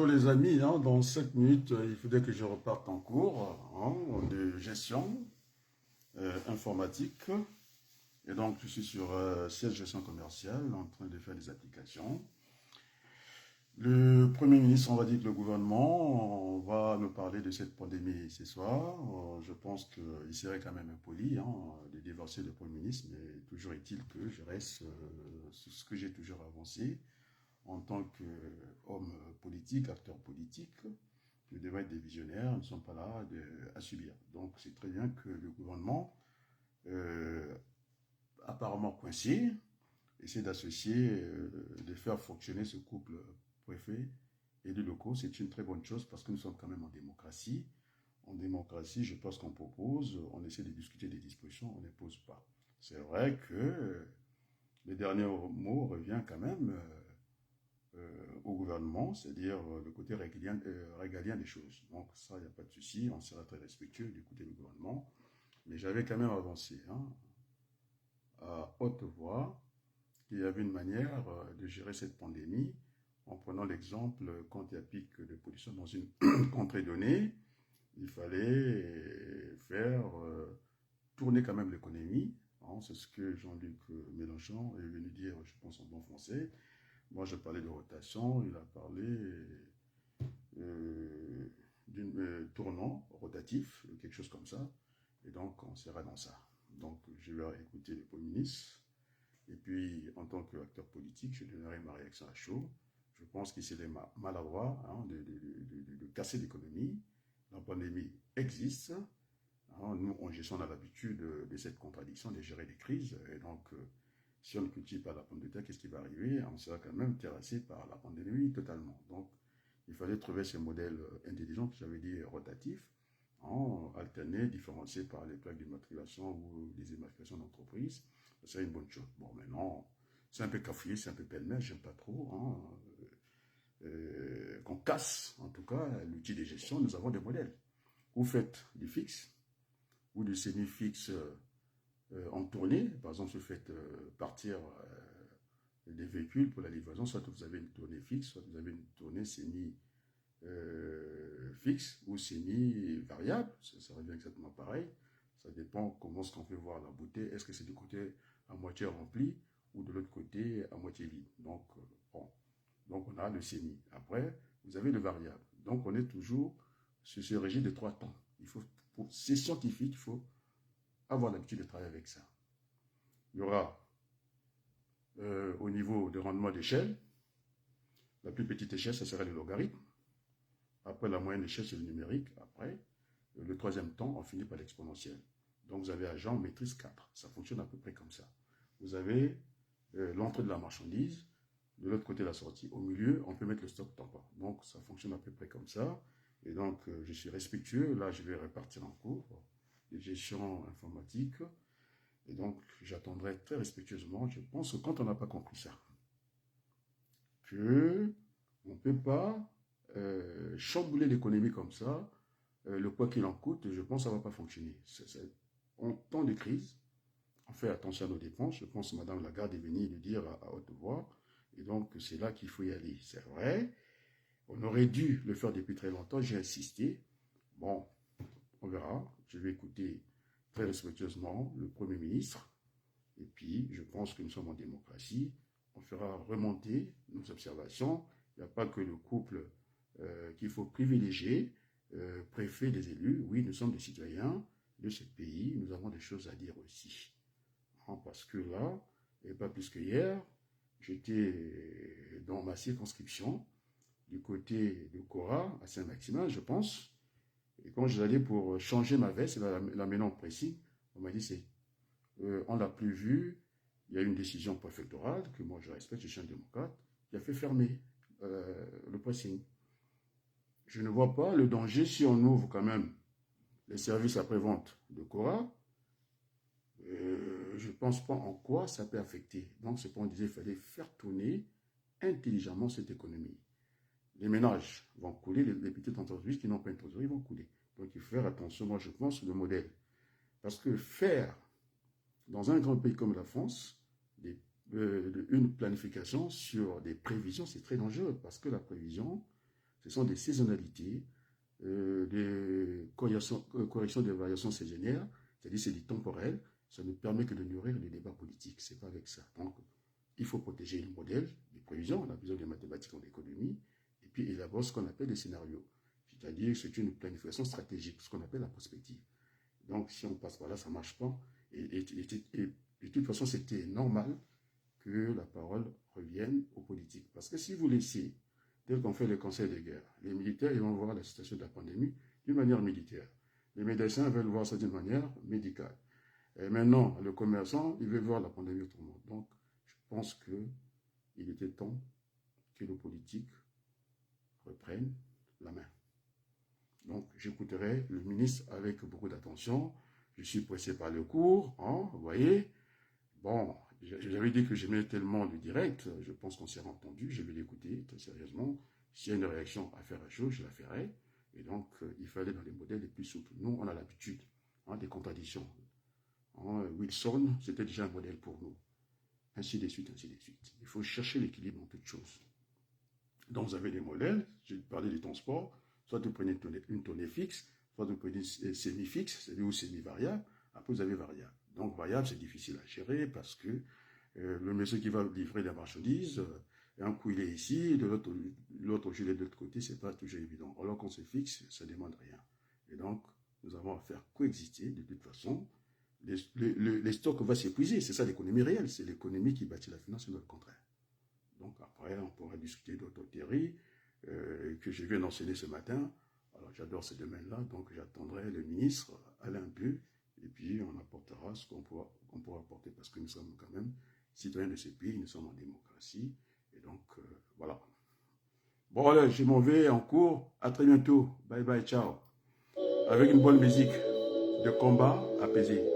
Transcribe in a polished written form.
Bonjour les amis, hein, dans 5 minutes, il faudrait que je reparte en cours hein, de gestion informatique. Et donc, je suis sur siège gestion commerciale en train de faire des applications. Le Premier ministre, on va dire que le gouvernement, on va nous parler de cette pandémie ce soir. Je pense qu'il serait quand même impoli hein, de divorcer le Premier ministre, mais toujours est-il que je reste sur ce que j'ai toujours avancé en tant qu'homme politique, acteur politique. Je devrais être des visionnaires, nous ne sommes pas là à subir. Donc c'est très bien que le gouvernement, apparemment coincé, essaie d'associer, de faire fonctionner ce couple préfet et élus locaux. C'est une très bonne chose parce que nous sommes quand même en démocratie. En démocratie, je pense qu'on propose, on essaie de discuter des dispositions, on n'impose pas. C'est vrai que le dernier mot revient quand même au gouvernement, c'est-à-dire le côté régalien des choses. Donc ça, il n'y a pas de souci, on sera très respectueux d'écouter le gouvernement. Mais j'avais quand même avancé hein, à haute voix qu'il y avait une manière de gérer cette pandémie en prenant l'exemple quand il y a pic de pollution dans une contrée donnée, il fallait faire tourner quand même l'économie. Hein, c'est ce que Jean-Luc Mélenchon est venu dire, je pense en bon français. Moi, je parlais de rotation, il a parlé d'un tournant rotatif, quelque chose comme ça. Et donc, on sera dans ça. Donc, je vais écouter le Premier ministre. Et puis, en tant qu'acteur politique, je donnerai ma réaction à chaud. Je pense qu'il serait maladroit hein, de casser l'économie. La pandémie existe. Hein, nous, en gestion, on a l'habitude de cette contradiction, de gérer des crises. Et donc, si on ne cultive pas la pomme de terre, qu'est-ce qui va arriver? On sera quand même terrassé par la pandémie totalement. Donc, il fallait trouver ce modèle intelligent que j'avais dit rotatif, alterné, différencié par les plaques d'immatriculation ou des immatriculations d'entreprise. C'est une bonne chose. Bon, maintenant, c'est un peu cafouillé, c'est un peu pêle-mêle, j'aime pas trop. Hein, qu'on casse, en tout cas, l'outil de gestion, nous avons des modèles. Vous faites du fixe ou du semi-fixe en tournée. Par exemple, vous faites partir des véhicules pour la livraison, soit vous avez une tournée fixe, soit vous avez une tournée semi-fixe ou semi-variable. Ça revient exactement pareil. Ça dépend comment ce qu'on fait voir la bouteille. Est-ce que c'est du côté à moitié rempli ou de l'autre côté à moitié vide. Donc, bon. Donc, on a le semi. Après, vous avez le variable. Donc, on est toujours sur ce régime de 3 temps. C'est scientifique, il faut avoir l'habitude de travailler avec ça. Il y aura au niveau de rendement d'échelle, la plus petite échelle, ça sera le logarithme. Après, la moyenne échelle, c'est le numérique. Après, le troisième temps, on finit par l'exponentielle. Donc, vous avez agent maîtrise 4. Ça fonctionne à peu près comme ça. Vous avez l'entrée de la marchandise, de l'autre côté la sortie. Au milieu, on peut mettre le stock tampon. Donc, ça fonctionne à peu près comme ça. Et donc, je suis respectueux. Là, je vais repartir en cours de gestion informatique. Et donc, j'attendrai très respectueusement. Je pense que quand on n'a pas compris ça, qu'on ne peut pas chambouler l'économie comme ça, le quoi qu'il en coûte, je pense que ça ne va pas fonctionner. En temps de crise, on fait attention à nos dépenses. Je pense que Mme Lagarde est venue le dire à haute voix. Et donc, c'est là qu'il faut y aller. C'est vrai, on aurait dû le faire depuis très longtemps. J'ai insisté. Bon, on verra. Je vais écouter très respectueusement le Premier ministre. Et puis, je pense que nous sommes en démocratie. On fera remonter nos observations. Il n'y a pas que le couple qu'il faut privilégier, préfet des élus. Oui, nous sommes des citoyens de ce pays. Nous avons des choses à dire aussi. Parce que là, et pas plus que hier, j'étais dans ma circonscription, du côté de Cora, à Saint-Maximin, je pense. Et quand j'allais pour changer ma veste, la maintenant précis, on m'a dit, on l'a plus vu, il y a une décision préfectorale, que moi je respecte, je suis un démocrate, qui a fait fermer le pressing. Je ne vois pas le danger si on ouvre quand même les services après-vente de Cora. Je ne pense pas en quoi ça peut affecter. Donc, c'est pourquoi on disait qu'il fallait faire tourner intelligemment cette économie. Les ménages vont couler, les petites entreprises qui n'ont pas une trésorerie vont couler. Donc, il faut faire attention, moi je pense, le modèle. Parce que faire, dans un grand pays comme la France, une planification sur des prévisions, c'est très dangereux. Parce que la prévision, Ce sont des saisonnalités, des corrections des variations saisonnières, c'est-à-dire c'est du temporel. Ça ne permet que de nourrir les débats politiques. C'est pas avec ça. Donc, il faut protéger le modèle, les prévisions. On a besoin de mathématiques en économie. Et puis, élaborer ce qu'on appelle des scénarios. C'est-à-dire, c'est une planification stratégique, ce qu'on appelle la prospective. Donc, si on passe par là, ça ne marche pas. Et de toute façon, c'était normal que la parole revienne aux politiques. Parce que si vous laissez, tel qu'on fait le conseil de guerre, les militaires, ils vont voir la situation de la pandémie d'une manière militaire. Les médecins veulent voir ça d'une manière médicale. Et maintenant, le commerçant, il veut voir la pandémie autrement. Donc, je pense qu'il était temps que les politiques reprennent la main. Donc, j'écouterai le ministre avec beaucoup d'attention. Je suis pressé par le cours, hein, vous voyez. Bon, j'avais dit que j'aimais tellement le direct. Je pense qu'on s'est entendu. Je vais l'écouter très sérieusement. S'il y a une réaction à faire à chaud, je la ferai. Et donc, il fallait dans les modèles les plus souples. Nous, on a l'habitude des contradictions. Wilson, c'était déjà un modèle pour nous. Ainsi de suite, ainsi de suite. Il faut chercher l'équilibre dans toutes choses. Donc, vous avez des modèles. J'ai parlé du transport. Soit vous prenez une donnée fixe, soit vous prenez semi-fixe, c'est-à-dire semi-variable. Après, vous avez variable. Donc, variable, c'est difficile à gérer parce que le monsieur qui va livrer des marchandises, un coup il est ici, de l'autre gilet de l'autre côté, c'est pas toujours évident. Alors qu'on se fixe, ça ne demande rien. Et donc, nous avons à faire coexister de toute façon. Les stocks vont s'épuiser. C'est ça l'économie réelle. C'est l'économie qui bâtit la finance et non le contraire. Donc après, on pourra discuter d'autres théories que je viens d'enseigner ce matin. Alors j'adore ce domaine-là, donc j'attendrai le ministre aller un peu et puis on apportera ce qu'on pourra apporter parce que nous sommes quand même citoyens de ce pays, nous sommes en démocratie. Et donc voilà. Bon allez, je m'en vais en cours. À très bientôt. Bye bye, ciao. Avec une bonne musique de combat apaisé.